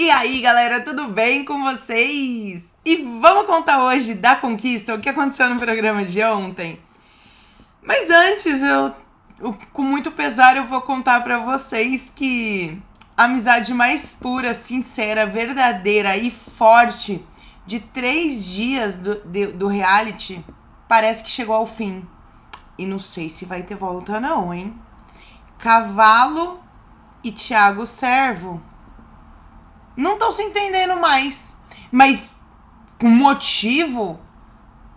E aí, galera, tudo bem com vocês? E vamos contar hoje da conquista, o que aconteceu no programa de ontem. Mas antes, com muito pesar, eu vou contar pra vocês que a amizade mais pura, sincera, verdadeira e forte de 3 dias do reality parece que chegou ao fim. E não sei se vai ter volta não, hein? Cavalo e Thiago Servo não estão se entendendo mais. Mas o motivo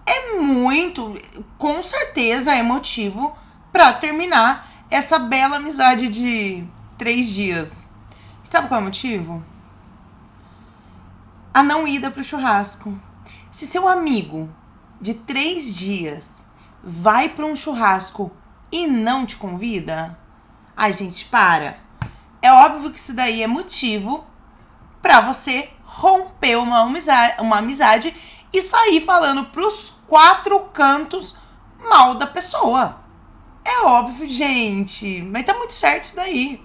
é muito, com certeza é motivo pra terminar essa bela amizade de 3 dias. Sabe qual é o motivo? A não ida pro churrasco. Se seu amigo de 3 dias vai pra um churrasco e não te convida, ai, gente, para. É óbvio que isso daí é motivo pra você romper uma amizade e sair falando pros 4 cantos mal da pessoa. É óbvio, gente. Mas tá muito certo isso daí.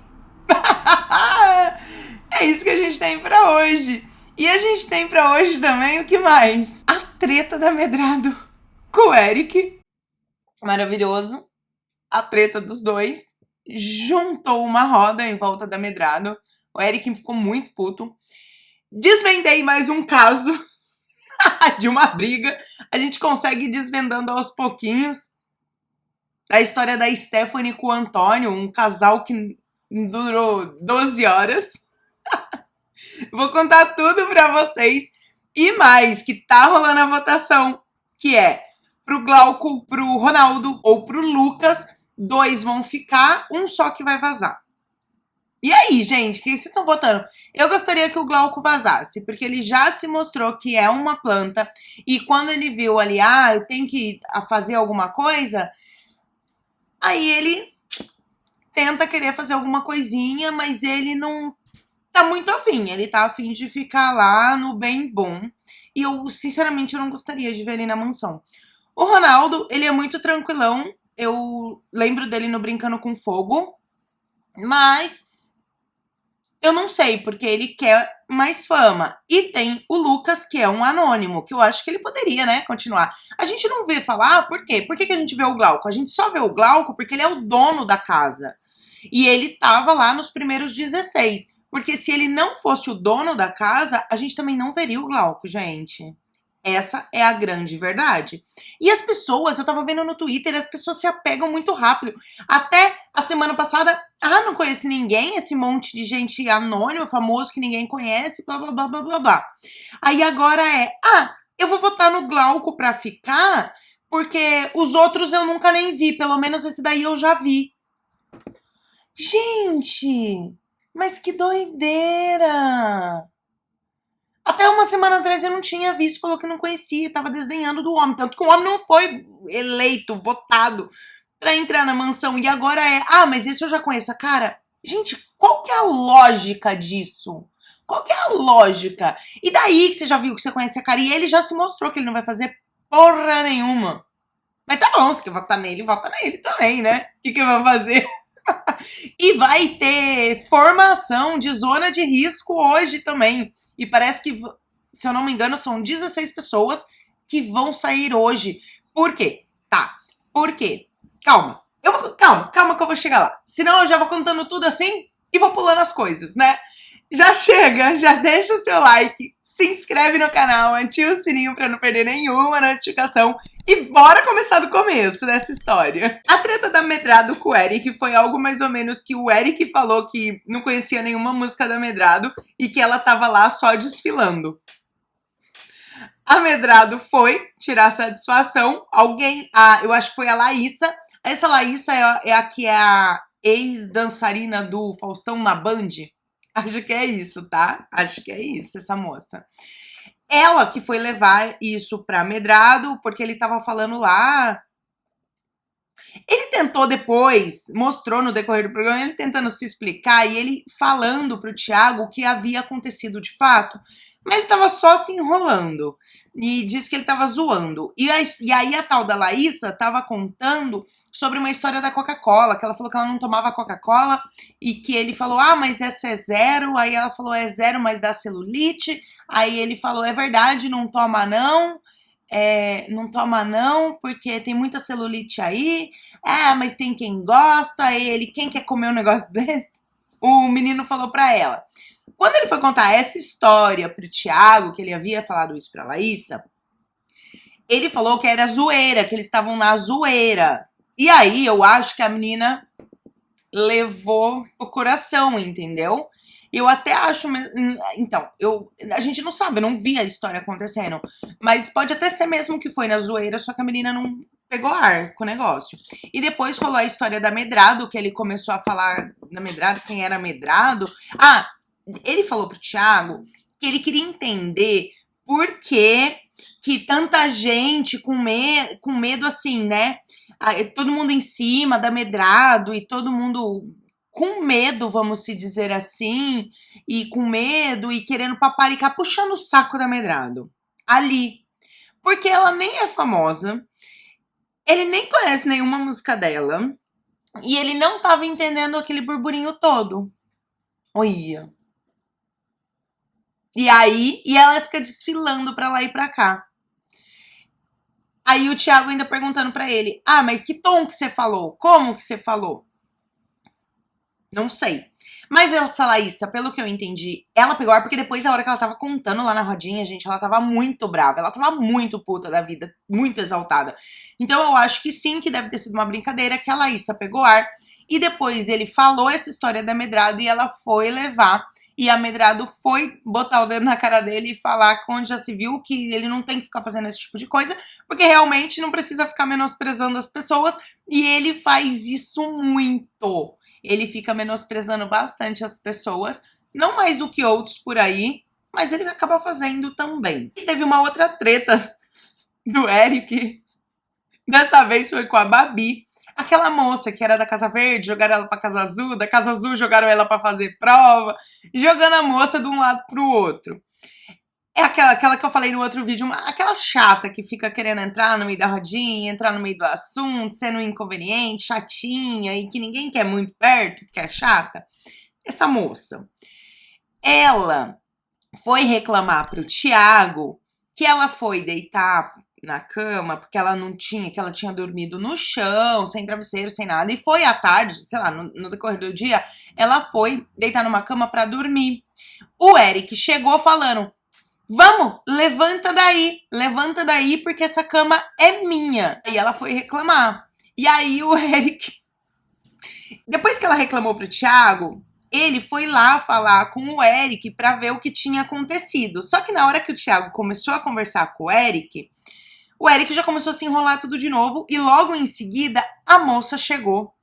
É isso que a gente tem pra hoje. E a gente tem pra hoje também o que mais? A treta da Medrado com o Eric. Maravilhoso. A treta dos dois. Juntou uma roda em volta da Medrado. O Eric ficou muito puto. Desvendei mais um caso de uma briga. A gente consegue ir desvendando aos pouquinhos. A história da Stephanie com o Antônio, um casal que durou 12 horas. Vou contar tudo pra vocês. E mais, que tá rolando a votação, que é pro Glauco, pro Ronaldo ou pro Lucas. 2 vão ficar, um só que vai vazar. E aí, gente, o que vocês estão votando? Eu gostaria que o Glauco vazasse, porque ele já se mostrou que é uma planta, e quando ele viu ali, eu tenho que fazer alguma coisa, aí ele tenta querer fazer alguma coisinha, mas ele não tá muito afim, ele tá afim de ficar lá no bem bom, e eu, sinceramente, eu não gostaria de ver ele na mansão. O Ronaldo, ele é muito tranquilão, eu lembro dele no Brincando com Fogo, mas eu não sei, porque ele quer mais fama. E tem o Lucas, que é um anônimo, que eu acho que ele poderia, né, continuar. A gente não vê falar, por quê? Por que a gente vê o Glauco? A gente só vê o Glauco porque ele é o dono da casa. E ele tava lá nos primeiros 16. Porque se ele não fosse o dono da casa, a gente também não veria o Glauco, gente. Essa é a grande verdade. E as pessoas, eu tava vendo no Twitter, as pessoas se apegam muito rápido. Até a semana passada, não conhece ninguém, esse monte de gente anônima, famoso, que ninguém conhece, blá, blá, blá, blá, blá, blá. Aí agora eu vou votar no Glauco pra ficar, porque os outros eu nunca nem vi, pelo menos esse daí eu já vi. Gente, mas que doideira! Até uma semana atrás eu não tinha visto, falou que não conhecia, tava desdenhando do homem. Tanto que o homem não foi eleito, votado pra entrar na mansão. E agora mas esse eu já conheço. Cara, gente, qual que é a lógica disso? Qual que é a lógica? E daí que você já viu que você conhece a cara? E ele já se mostrou que ele não vai fazer porra nenhuma. Mas tá bom, se quer votar nele, vota nele também, né? O que eu vou fazer? E vai ter formação de zona de risco hoje também. E parece que, se eu não me engano, são 16 pessoas que vão sair hoje. Por quê? Por quê? Calma. Calma que eu vou chegar lá. Senão eu já vou contando tudo assim e vou pulando as coisas, né? Já chega, já deixa o seu like, se inscreve no canal, ativa o sininho pra não perder nenhuma notificação e bora começar do começo dessa história. A treta da Medrado com o Eric foi algo mais ou menos que o Eric falou que não conhecia nenhuma música da Medrado e que ela tava lá só desfilando. A Medrado foi tirar satisfação, eu acho que foi a Laísa. Essa Laísa é a que é a ex-dançarina do Faustão na Band. Acho que é isso, tá? Acho que é isso, essa moça. Ela que foi levar isso pra Medrado, porque ele tava falando lá. Ele tentou depois, mostrou no decorrer do programa, ele tentando se explicar e ele falando pro Thiago o que havia acontecido de fato. Mas ele tava só se enrolando. E disse que ele tava zoando. E aí a tal da Laísa tava contando sobre uma história da Coca-Cola, que ela falou que ela não tomava Coca-Cola e que ele falou, ah, mas essa é zero. Aí ela falou, é zero, mas dá celulite. Aí ele falou, é verdade, não toma não. Não toma não, porque tem muita celulite aí. Mas tem quem gosta. Aí ele, quem quer comer um negócio desse? O menino falou pra ela. Quando ele foi contar essa história pro Thiago, que ele havia falado isso pra Laísa, ele falou que era zoeira, que eles estavam na zoeira. E aí eu acho que a menina levou pro coração, entendeu? Eu até acho. Então, a gente não sabe, eu não vi a história acontecendo. Mas pode até ser mesmo que foi na zoeira, só que a menina não pegou ar com o negócio. E depois rolou a história da Medrado, que ele começou a falar da Medrado, quem era Medrado. Ele falou pro Thiago que ele queria entender por que tanta gente com medo assim, né? Todo mundo em cima da Medrado e todo mundo com medo, vamos se dizer assim, e com medo e querendo paparicar, puxando o saco da Medrado. Ali. Porque ela nem é famosa, ele nem conhece nenhuma música dela, e ele não tava entendendo aquele burburinho todo. Olha. E aí, ela fica desfilando pra lá e pra cá. Aí o Thiago ainda perguntando pra ele, mas que tom que você falou? Como que você falou? Não sei. Mas essa Laísa, pelo que eu entendi, ela pegou ar porque depois, a hora que ela tava contando lá na rodinha, gente, ela tava muito brava. Ela tava muito puta da vida, muito exaltada. Então eu acho que sim, que deve ter sido uma brincadeira, que a Laísa pegou ar. E depois ele falou essa história da Medrado e ela foi levar. E a Medrado foi botar o dedo na cara dele e falar, onde já se viu, que ele não tem que ficar fazendo esse tipo de coisa, porque realmente não precisa ficar menosprezando as pessoas. E ele faz isso muito. Ele fica menosprezando bastante as pessoas, não mais do que outros por aí, mas ele acaba fazendo também. E teve uma outra treta do Eric, dessa vez foi com a Babi, aquela moça que era da Casa Verde, jogaram ela pra Casa Azul, da Casa Azul jogaram ela pra fazer prova, jogando a moça de um lado pro outro. É aquela que eu falei no outro vídeo, aquela chata que fica querendo entrar no meio da rodinha, entrar no meio do assunto, sendo inconveniente, chatinha e que ninguém quer muito perto, porque é chata. Essa moça. Ela foi reclamar pro Thiago que ela foi deitar na cama porque ela não tinha, que ela tinha dormido no chão, sem travesseiro, sem nada, e foi à tarde, sei lá, no decorrer do dia, ela foi deitar numa cama pra dormir. O Eric chegou falando, vamos, levanta daí, porque essa cama é minha. E ela foi reclamar. E aí o Eric, depois que ela reclamou pro Thiago, ele foi lá falar com o Eric pra ver o que tinha acontecido. Só que na hora que o Thiago começou a conversar com o Eric já começou a se enrolar tudo de novo e logo em seguida a moça chegou.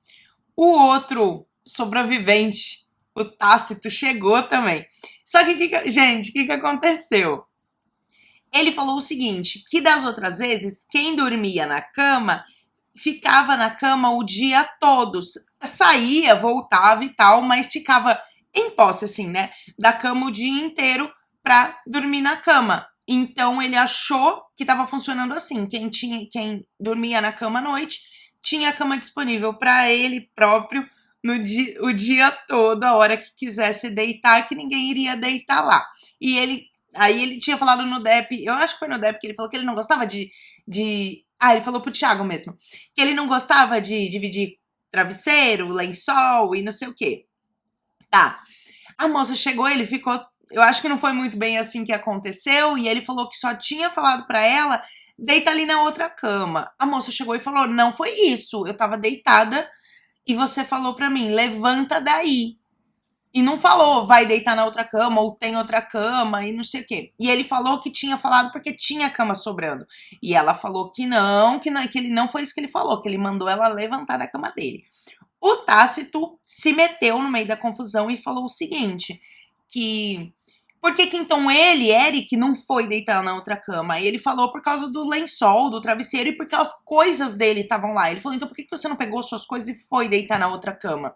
O outro sobrevivente, o Tácito, chegou também. Só que, gente, o que aconteceu? Ele falou o seguinte, que das outras vezes, quem dormia na cama, ficava na cama o dia todo. Saía, voltava e tal, mas ficava em posse, assim, né? Da cama o dia inteiro pra dormir na cama. Então ele achou que tava funcionando assim. Quem dormia na cama à noite, tinha a cama disponível pra ele próprio o dia todo, a hora que quisesse deitar, que ninguém iria deitar lá. Aí ele tinha falado no DEP, eu acho que foi no DEP que ele falou que ele não gostava ele falou pro Thiago mesmo, que ele não gostava de dividir travesseiro, lençol e não sei o quê. Tá. A moça chegou, ele ficou, eu acho que não foi muito bem assim que aconteceu, e ele falou que só tinha falado pra ela, deita ali na outra cama. A moça chegou e falou, não foi isso, eu tava deitada e você falou pra mim, levanta daí. E não falou, vai deitar na outra cama, ou tem outra cama, e não sei o quê. E ele falou que tinha falado porque tinha cama sobrando. E ela falou que ele não foi isso que ele falou, que ele mandou ela levantar da cama dele. O Tácito se meteu no meio da confusão e falou o seguinte, que... Por que então ele, Eric, não foi deitar na outra cama? E ele falou por causa do lençol, do travesseiro e porque as coisas dele estavam lá. Ele falou, então por que você não pegou suas coisas e foi deitar na outra cama?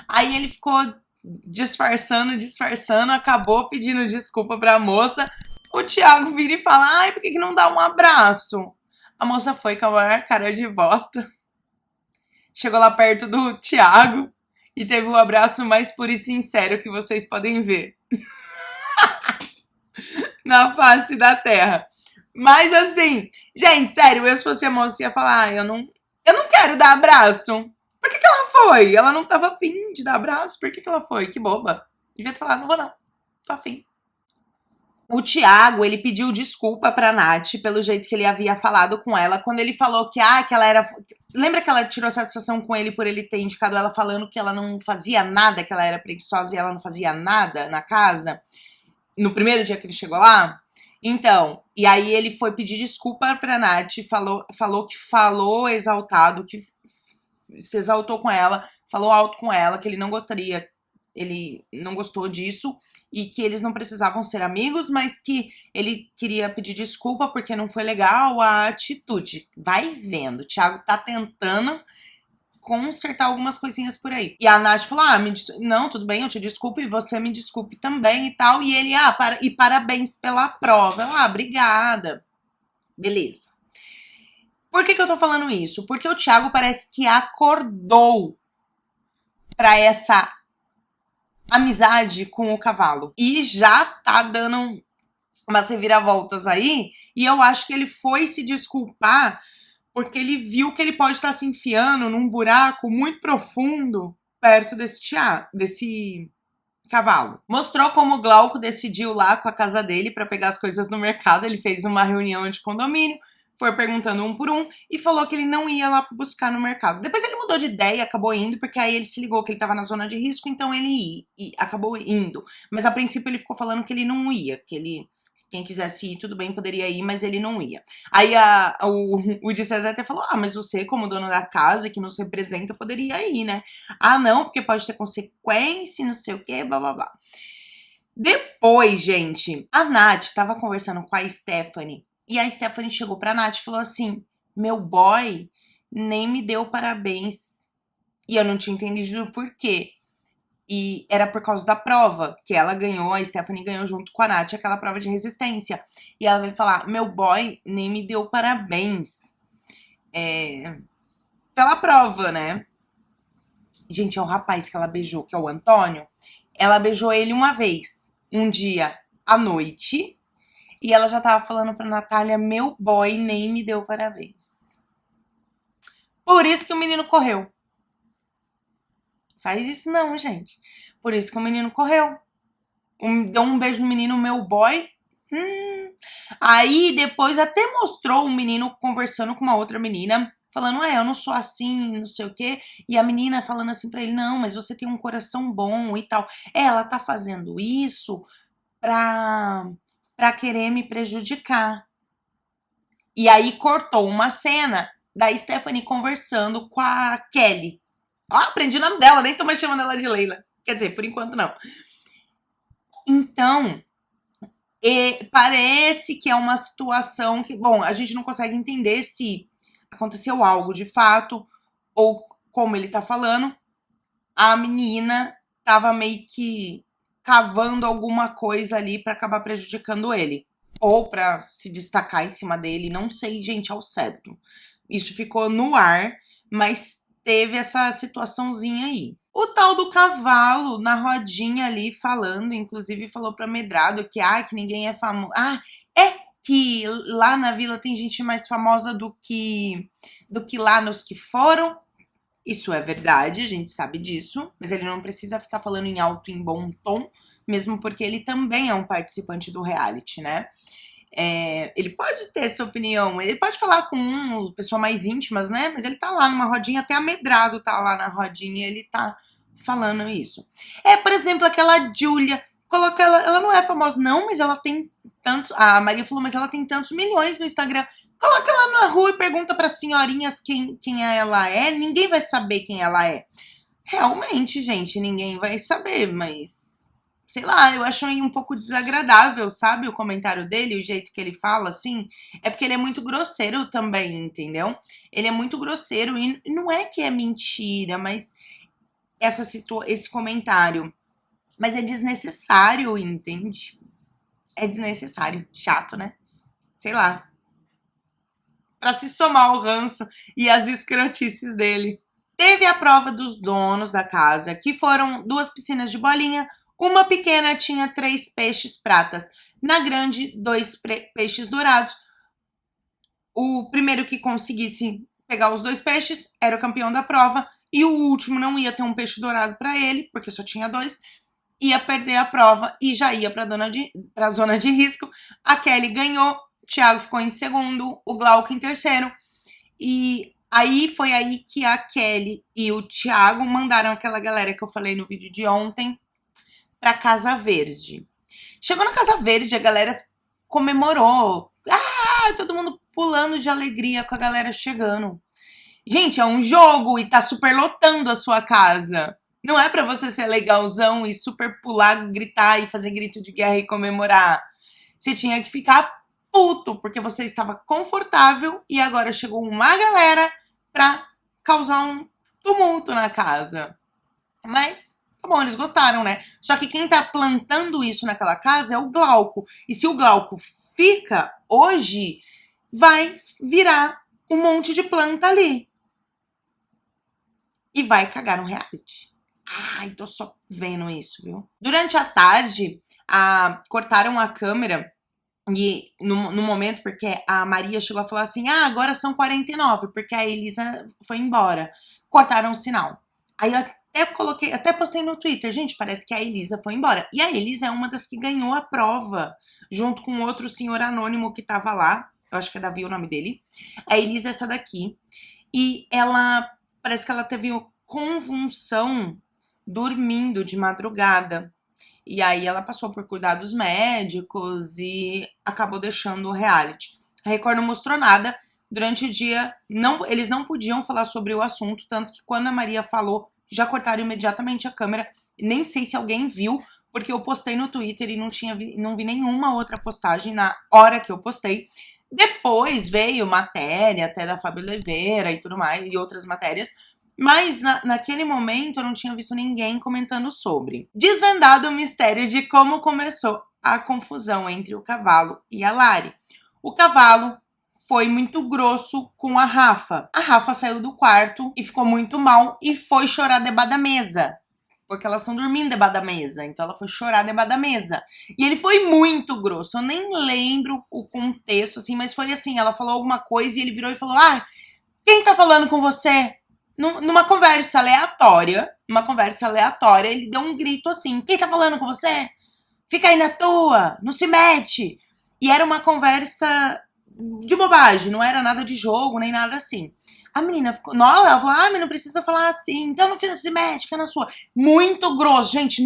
Aí ele ficou disfarçando, acabou pedindo desculpa pra moça. O Thiago vira e fala, ai, por que não dá um abraço? A moça foi com a maior cara de bosta. Chegou lá perto do Thiago e teve o abraço mais puro e sincero que vocês podem ver na face da terra. Mas assim, gente, sério, eu se fosse a moça ia falar, eu não quero dar abraço. Por que ela foi? Ela não tava afim de dar abraço. Por que ela foi? Que boba. Devia ter falado, não vou não, tô afim. O Thiago, ele pediu desculpa pra Nath pelo jeito que ele havia falado com ela, quando ele falou que ela era... Lembra que ela tirou satisfação com ele por ele ter indicado ela falando que ela não fazia nada, que ela era preguiçosa e ela não fazia nada na casa? No primeiro dia que ele chegou lá? Então, e aí ele foi pedir desculpa pra Nath, falou que falou exaltado, que se exaltou com ela, falou alto com ela, que ele não gostou disso e que eles não precisavam ser amigos, mas que ele queria pedir desculpa porque não foi legal a atitude. Vai vendo, o Thiago tá tentando consertar algumas coisinhas por aí. E a Nath falou, não, tudo bem, eu te desculpo e você me desculpe também e tal. E ele, parabéns pela prova. Obrigada. Beleza. Por que eu tô falando isso? Porque o Thiago parece que acordou pra essa amizade com o cavalo. E já tá dando umas reviravoltas aí. E eu acho que ele foi se desculpar porque ele viu que ele pode estar se enfiando num buraco muito profundo perto desse cavalo. Mostrou como o Glauco decidiu lá com a casa dele para pegar as coisas no mercado. Ele fez uma reunião de condomínio, foi perguntando um por um e falou que ele não ia lá buscar no mercado. Depois ele mudou de ideia, acabou indo, porque aí ele se ligou que ele tava na zona de risco, então ele acabou indo. Mas a princípio ele ficou falando que ele não ia, que quem quisesse ir, tudo bem, poderia ir, mas ele não ia. Aí o de César até falou, mas você, como dono da casa, que nos representa, poderia ir, né? Não, porque pode ter consequência, não sei o quê, blá, blá, blá. Depois, gente, a Nath tava conversando com a Stephanie, e a Stephanie chegou pra Nath e falou assim, meu boy nem me deu parabéns. E eu não tinha entendido o porquê. E era por causa da prova que ela ganhou, a Stephanie ganhou junto com a Nath aquela prova de resistência. E ela vai falar, meu boy nem me deu parabéns pela prova, né? Gente, é um rapaz que ela beijou, que é o Antônio. Ela beijou ele uma vez, um dia à noite, e ela já tava falando pra Natália, meu boy nem me deu parabéns. Por isso que o menino correu. Faz isso não, gente. Por isso que o menino correu. Deu um beijo no menino, meu boy. Aí depois até mostrou o menino conversando com uma outra menina, falando, eu não sou assim, não sei o quê. E a menina falando assim pra ele, não, mas você tem um coração bom e tal. Ela tá fazendo isso pra querer me prejudicar. E aí cortou uma cena da Stephanie conversando com a Kelly. Aprendi o nome dela, nem tô mais chamando ela de Leila. Quer dizer, por enquanto não. Então, parece que é uma situação que, bom, a gente não consegue entender se aconteceu algo de fato ou como ele tá falando, a menina tava meio que cavando alguma coisa ali pra acabar prejudicando ele. Ou pra se destacar em cima dele, não sei, gente, ao certo. Isso ficou no ar, mas teve essa situaçãozinha aí. O tal do cavalo na rodinha ali falando, inclusive falou pra Medrado que ninguém é famoso. Que lá na vila tem gente mais famosa do que lá nos que foram. Isso é verdade, a gente sabe disso, mas ele não precisa ficar falando em alto e em bom tom, mesmo porque ele também é um participante do reality, né? Ele pode ter essa opinião, ele pode falar com pessoas mais íntimas, né? Mas ele tá lá numa rodinha, até a Medrado tá lá na rodinha, ele tá falando isso. Por exemplo, aquela Júlia, coloca ela não é famosa, não, mas ela tem tantos. A Maria falou, mas ela tem tantos milhões no Instagram. Coloca ela na rua e pergunta para senhorinhas quem ela é, ninguém vai saber quem ela é. Realmente, gente, ninguém vai saber, mas sei lá, eu acho aí um pouco desagradável, sabe? O comentário dele, o jeito que ele fala, assim, é porque ele é muito grosseiro também, entendeu? Ele é muito grosseiro e não é que é mentira, mas esse comentário Mas é desnecessário, entende? É desnecessário. Chato, né? Sei lá. Pra se somar ao ranço e as escrotices dele. Teve a prova dos donos da casa, que foram 2 piscinas de bolinha. Uma pequena tinha 3 peixes pratas. Na grande, 2 peixes dourados. O primeiro que conseguisse pegar os 2 peixes era o campeão da prova. E o último não ia ter um peixe dourado para ele, porque só tinha 2. Ia perder a prova e já ia para a zona de risco. A Kelly ganhou, o Thiago ficou em segundo, o Glauco em terceiro. E aí foi aí que a Kelly e o Thiago mandaram aquela galera que eu falei no vídeo de ontem pra Casa Verde. Chegou na Casa Verde, a galera comemorou. Ah, todo mundo pulando de alegria com a galera chegando. Gente, é um jogo e tá super lotando a sua casa. Não é pra você ser legalzão e super pular, gritar e fazer grito de guerra e comemorar. Você tinha que ficar puto, porque você estava confortável e agora chegou uma galera pra causar um tumulto na casa. Mas, tá bom, eles gostaram, né? Só que quem tá plantando isso naquela casa é o Glauco. E se o Glauco fica hoje, vai virar um monte de planta ali. E vai cagar no reality. Ai, tô só vendo isso, viu? Durante a tarde, cortaram a câmera e no momento, porque a Maria chegou a falar assim, agora são 49, porque a Elisa foi embora. Cortaram o sinal. Aí eu até postei no Twitter, gente, parece que a Elisa foi embora. E a Elisa é uma das que ganhou a prova, junto com outro senhor anônimo que tava lá. Eu acho que é Davi o nome dele. A Elisa é essa daqui. E ela, parece que ela teve convulsão dormindo de madrugada. E aí ela passou por cuidados médicos e acabou deixando o reality. A Record não mostrou nada. Durante o dia, eles não podiam falar sobre o assunto, tanto que quando a Maria falou, já cortaram imediatamente a câmera. Nem sei se alguém viu, porque eu postei no Twitter e não vi nenhuma outra postagem na hora que eu postei. Depois veio matéria até da Fábio Oliveira e tudo mais, e outras matérias. Mas naquele momento eu não tinha visto ninguém comentando sobre. Desvendado o mistério de como começou a confusão entre o Cavalo e a Lari. O Cavalo foi muito grosso com a Rafa. A Rafa saiu do quarto e ficou muito mal e foi chorar debaixo da mesa. Porque elas estão dormindo debaixo da mesa. Então ela foi chorar debaixo da mesa. E ele foi muito grosso. Eu nem lembro o contexto, assim, mas foi assim, ela falou alguma coisa e ele virou e falou, quem tá falando com você? Numa conversa aleatória, ele deu um grito assim, quem tá falando com você? Fica aí na tua, não se mete. E era uma conversa de bobagem, não era nada de jogo, nem nada assim. A menina ficou, não, ela falou, mas não precisa falar assim, então não se mete, fica na sua. Muito grosso, gente,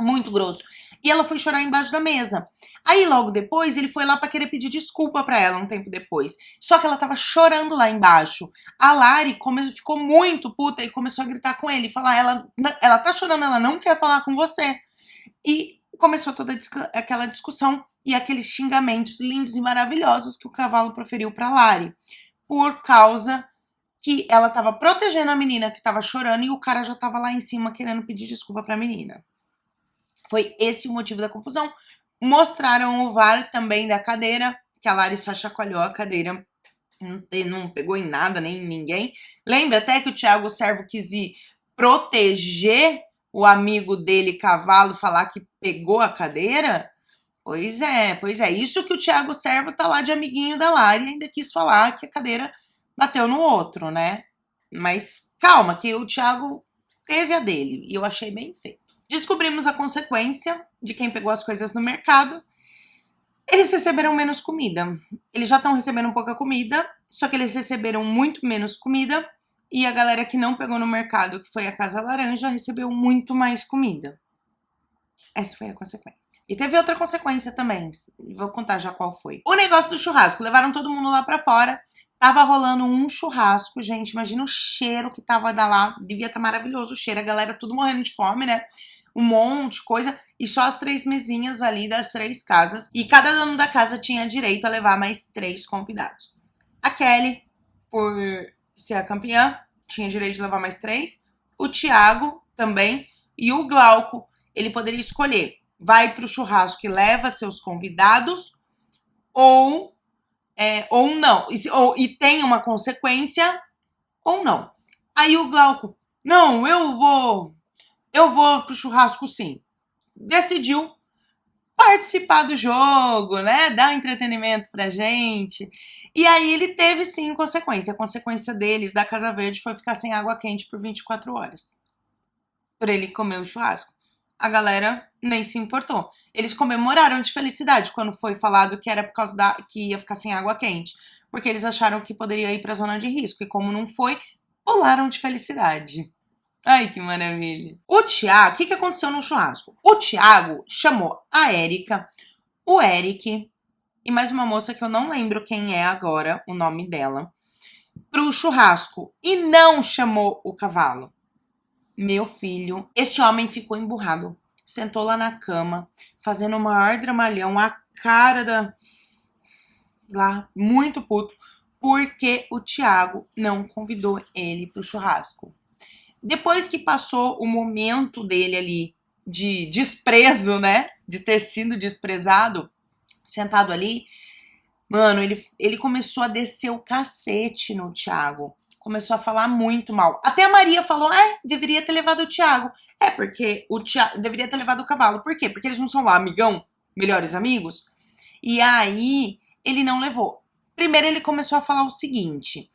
muito grosso. E ela foi chorar embaixo da mesa. Aí, logo depois, ele foi lá pra querer pedir desculpa pra ela, um tempo depois. Só que ela tava chorando lá embaixo. A Lari ficou muito puta e começou a gritar com ele. Falar, ela tá chorando, ela não quer falar com você. E começou toda aquela discussão e aqueles xingamentos lindos e maravilhosos que o Cavalo proferiu pra Lari. Por causa que ela tava protegendo a menina que tava chorando e o cara já tava lá em cima querendo pedir desculpa pra menina. Foi esse o motivo da confusão. Mostraram o VAR também da cadeira, que a Lari só chacoalhou a cadeira, não pegou em nada, nem em ninguém. Lembra até que o Thiago Servo quis ir proteger o amigo dele, Cavalo, falar que pegou a cadeira? Pois é. Isso que o Thiago Servo tá lá de amiguinho da Lari, ainda quis falar que a cadeira bateu no outro, né? Mas calma, que o Thiago teve a dele, e eu achei bem feito. Descobrimos a consequência de quem pegou as coisas no mercado. Eles receberam menos comida. Eles já estão recebendo pouca comida, só que eles receberam muito menos comida. E a galera que não pegou no mercado, que foi a Casa Laranja, recebeu muito mais comida. Essa foi a consequência. E teve outra consequência também. Vou contar já qual foi. O negócio do churrasco. Levaram todo mundo lá pra fora. Tava rolando um churrasco, gente. Imagina o cheiro que tava lá. Devia estar maravilhoso o cheiro. A galera tudo morrendo de fome, né? Um monte de coisa. E só as 3 mesinhas ali das 3 casas. E cada dono da casa tinha direito a levar mais 3 convidados. A Kelly, por ser a campeã, tinha direito de levar mais 3. O Thiago também. E o Glauco. ele poderia escolher, vai pro churrasco e leva seus convidados, ou não, e tem uma consequência, ou não. Aí o Glauco, não, eu vou pro churrasco sim. Decidiu participar do jogo, né? Dar entretenimento pra gente. E aí ele teve sim consequência. A consequência deles, da Casa Verde, foi ficar sem água quente por 24 horas. Por ele comer o churrasco. A galera nem se importou. Eles comemoraram de felicidade quando foi falado que era por causa que ia ficar sem água quente. Porque eles acharam que poderia ir pra zona de risco. E como não foi, pularam de felicidade. Ai, que maravilha. O Thiago, o que aconteceu no churrasco? O Thiago chamou a Érica, o Eric e mais uma moça que eu não lembro quem é agora, o nome dela, pro churrasco e não chamou o cavalo. Meu filho, este homem ficou emburrado, sentou lá na cama, fazendo o maior dramalhão, a cara lá, muito puto, porque o Thiago não convidou ele pro churrasco. Depois que passou o momento dele ali de desprezo, né? De ter sido desprezado, sentado ali, mano, ele começou a descer o cacete no Thiago. Começou a falar muito mal. Até a Maria falou, deveria ter levado o Thiago. Porque o Thiago deveria ter levado o cavalo. Por quê? Porque eles não são lá amigão, melhores amigos. E aí, ele não levou. Primeiro ele começou a falar o seguinte.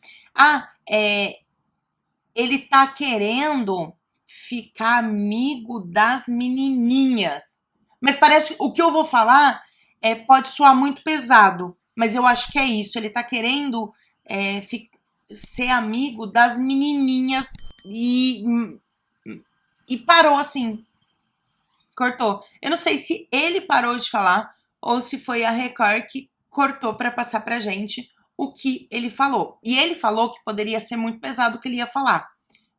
Ele tá querendo ficar amigo das menininhas. Mas parece que o que eu vou falar pode soar muito pesado, mas eu acho que é isso. Ele tá querendo ser amigo das menininhas e parou assim. Cortou. Eu não sei se ele parou de falar ou se foi a Record que cortou para passar pra gente o que ele falou. E ele falou que poderia ser muito pesado o que ele ia falar.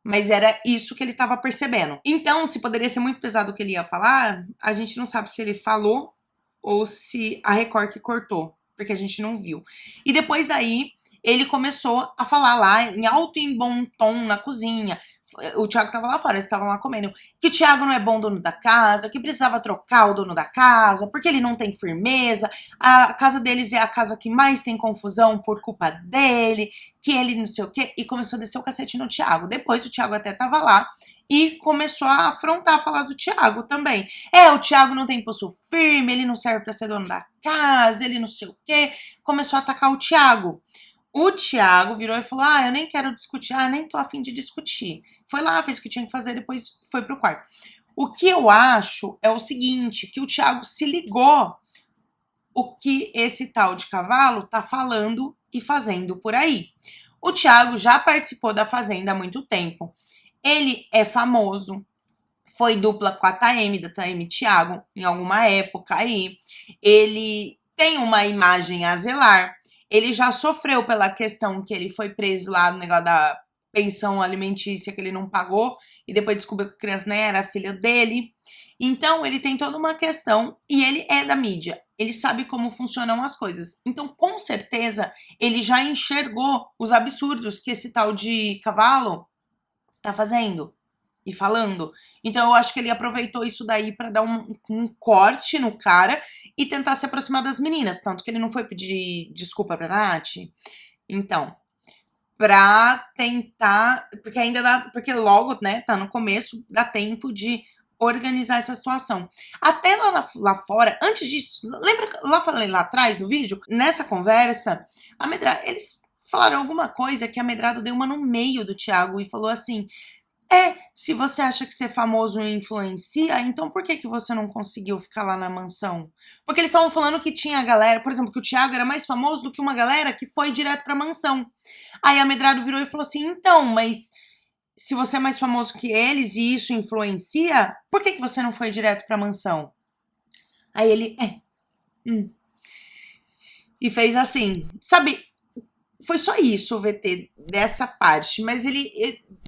Mas era isso que ele estava percebendo. Então, se poderia ser muito pesado o que ele ia falar, a gente não sabe se ele falou ou se a Record que cortou, porque a gente não viu. E depois daí, ele começou a falar lá em alto e em bom tom na cozinha. O Thiago tava lá fora, eles estavam lá comendo. Que o Thiago não é bom dono da casa, que precisava trocar o dono da casa, porque ele não tem firmeza. A casa deles é a casa que mais tem confusão por culpa dele, que ele não sei o quê. E começou a descer o cacete no Thiago. Depois o Thiago até tava lá e começou a afrontar, falar do Thiago também. O Thiago não tem pulso firme, ele não serve pra ser dono da casa, ele não sei o quê. Começou a atacar o Thiago. O Thiago virou e falou, eu nem quero discutir, nem tô a fim de discutir. Foi lá, fez o que tinha que fazer, depois foi pro quarto. O que eu acho é o seguinte, que o Thiago se ligou o que esse tal de cavalo tá falando e fazendo por aí. O Thiago já participou da Fazenda há muito tempo. Ele é famoso, foi dupla com a Taeme, da Taeme Thiago, em alguma época aí. Ele tem uma imagem a zelar. Ele já sofreu pela questão que ele foi preso lá no negócio da pensão alimentícia que ele não pagou e depois descobriu que a criança nem era filha dele. Então, ele tem toda uma questão e ele é da mídia. Ele sabe como funcionam as coisas. Então, com certeza, ele já enxergou os absurdos que esse tal de cavalo tá fazendo e falando. Então, eu acho que ele aproveitou isso daí pra dar um corte no cara e tentar se aproximar das meninas. Tanto que ele não foi pedir desculpa pra Nath. Então, pra tentar... Porque ainda dá... Porque logo, né, tá no começo, dá tempo de organizar essa situação. Até lá fora, antes disso... Lembra, lá falei lá atrás, no vídeo? Nessa conversa, a Medrado... Eles falaram alguma coisa que a Medrado deu uma no meio do Thiago e falou assim... se você acha que ser famoso influencia, então por que você não conseguiu ficar lá na mansão? Porque eles estavam falando que tinha galera, por exemplo, que o Thiago era mais famoso do que uma galera que foi direto pra mansão. Aí a Medrado virou e falou assim, então, mas se você é mais famoso que eles e isso influencia, por que você não foi direto pra mansão? Aí ele, E fez assim, sabe, foi só isso o VT dessa parte, mas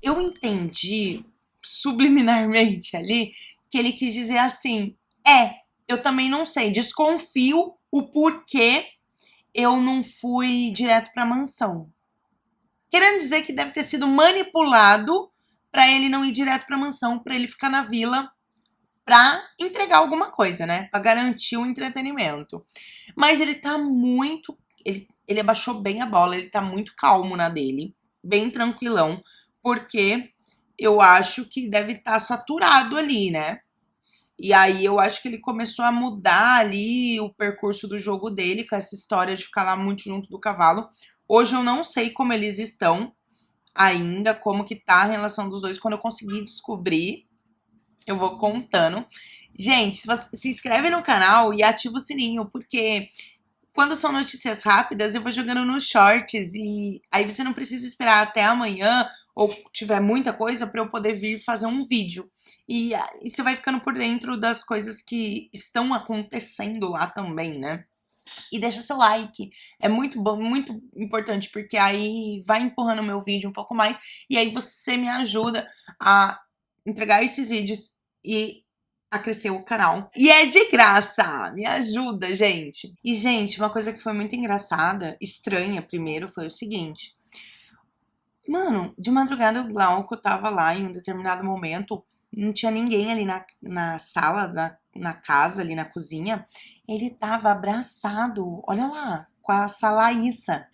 eu entendi subliminarmente ali que ele quis dizer assim, eu também não sei, desconfio o porquê eu não fui direto pra mansão. Querendo dizer que deve ter sido manipulado pra ele não ir direto pra mansão, pra ele ficar na vila, pra entregar alguma coisa, né? Pra garantir o entretenimento. Mas ele tá muito... Ele abaixou bem a bola, ele tá muito calmo na dele, bem tranquilão, porque eu acho que deve estar saturado ali, né? E aí eu acho que ele começou a mudar ali o percurso do jogo dele, com essa história de ficar lá muito junto do cavalo. Hoje eu não sei como eles estão ainda, como que tá a relação dos dois. Quando eu conseguir descobrir, eu vou contando. Gente, se inscreve no canal e ativa o sininho, porque quando são notícias rápidas, eu vou jogando nos shorts e aí você não precisa esperar até amanhã ou tiver muita coisa para eu poder vir fazer um vídeo. E você vai ficando por dentro das coisas que estão acontecendo lá também, né? E deixa seu like, é muito bom, muito importante, porque aí vai empurrando o meu vídeo um pouco mais e aí você me ajuda a entregar esses vídeos e a crescer o canal. E é de graça! Me ajuda, gente! E, gente, uma coisa que foi muito engraçada, estranha primeiro, foi o seguinte. Mano, de madrugada o Glauco tava lá em um determinado momento, não tinha ninguém ali na sala, na casa, ali na cozinha. Ele tava abraçado, olha lá, com a Salaísa.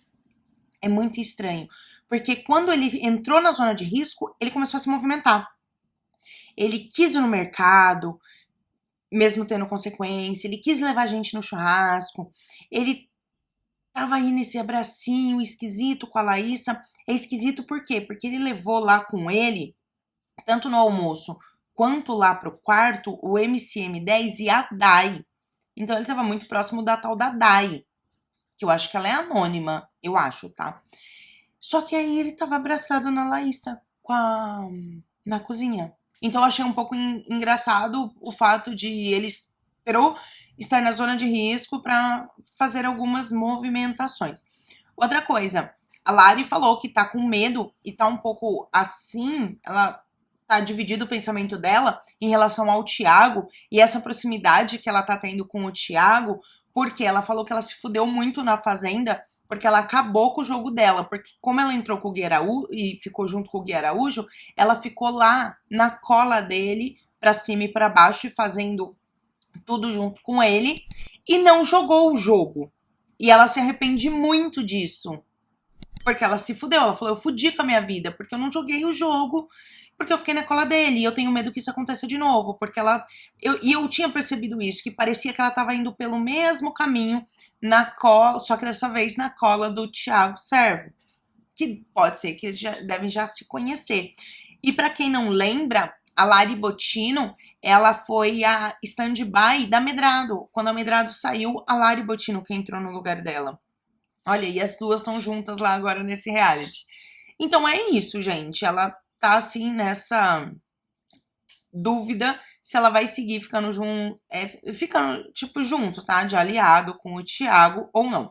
É muito estranho, porque quando ele entrou na zona de risco, ele começou a se movimentar. Ele quis ir no mercado, mesmo tendo consequência, ele quis levar a gente no churrasco, ele tava aí nesse abracinho esquisito com a Laísa. É esquisito por quê? Porque ele levou lá com ele, tanto no almoço quanto lá pro quarto, o MCM10 e a Dai. Então ele tava muito próximo da tal da Dai, que eu acho que ela é anônima, eu acho, tá? Só que aí ele tava abraçado na Laísa, na cozinha. Então eu achei um pouco engraçado o fato de ele esperou estar na zona de risco para fazer algumas movimentações. Outra coisa, a Lari falou que tá com medo e tá um pouco assim, ela tá dividido o pensamento dela em relação ao Thiago e essa proximidade que ela tá tendo com o Thiago, porque ela falou que ela se fudeu muito na Fazenda, porque ela acabou com o jogo dela, porque como ela entrou com o Gui Araújo e ficou junto com o Gui Araújo, ela ficou lá na cola dele, pra cima e pra baixo, e fazendo tudo junto com ele, e não jogou o jogo. E ela se arrepende muito disso, porque ela se fudeu, ela falou, eu fudi com a minha vida, porque eu não joguei o jogo, porque eu fiquei na cola dele, e eu tenho medo que isso aconteça de novo, porque eu tinha percebido isso, que parecia que ela tava indo pelo mesmo caminho, na cola, só que dessa vez na cola do Thiago Servo, que pode ser que eles devem já se conhecer. E pra quem não lembra, a Lari Bottino, ela foi a stand-by da Medrado. Quando a Medrado saiu, a Lari Bottino que entrou no lugar dela. Olha, e as duas estão juntas lá agora nesse reality. Então é isso, gente. Ela tá assim nessa dúvida se ela vai seguir ficando junto, ficando tipo junto, tá? De aliado com o Thiago ou não.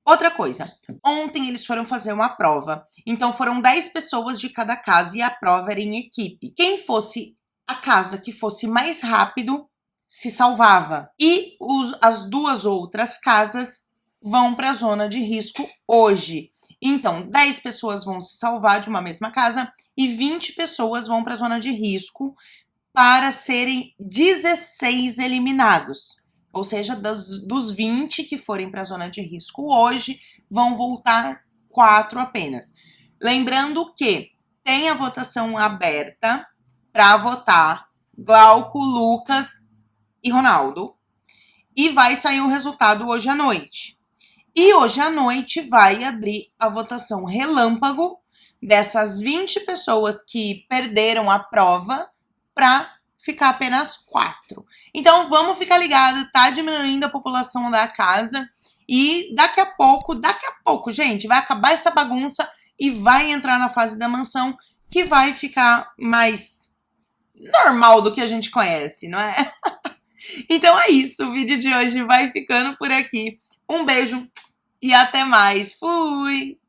Outra coisa, ontem eles foram fazer uma prova, então foram 10 pessoas de cada casa e a prova era em equipe. Quem fosse a casa que fosse mais rápido se salvava. E as duas outras casas vão para a zona de risco hoje. Então, 10 pessoas vão se salvar de uma mesma casa e 20 pessoas vão para a zona de risco para serem 16 eliminados. Ou seja, dos 20 que forem para a zona de risco hoje, vão voltar 4 apenas. Lembrando que tem a votação aberta para votar Glauco, Lucas e Ronaldo. E vai sair o resultado hoje à noite. E hoje à noite vai abrir a votação relâmpago dessas 20 pessoas que perderam a prova para ficar apenas 4. Então vamos ficar ligado, tá diminuindo a população da casa e daqui a pouco, gente, vai acabar essa bagunça e vai entrar na fase da mansão, que vai ficar mais normal do que a gente conhece, não é? Então é isso, o vídeo de hoje vai ficando por aqui. Um beijo e até mais. Fui!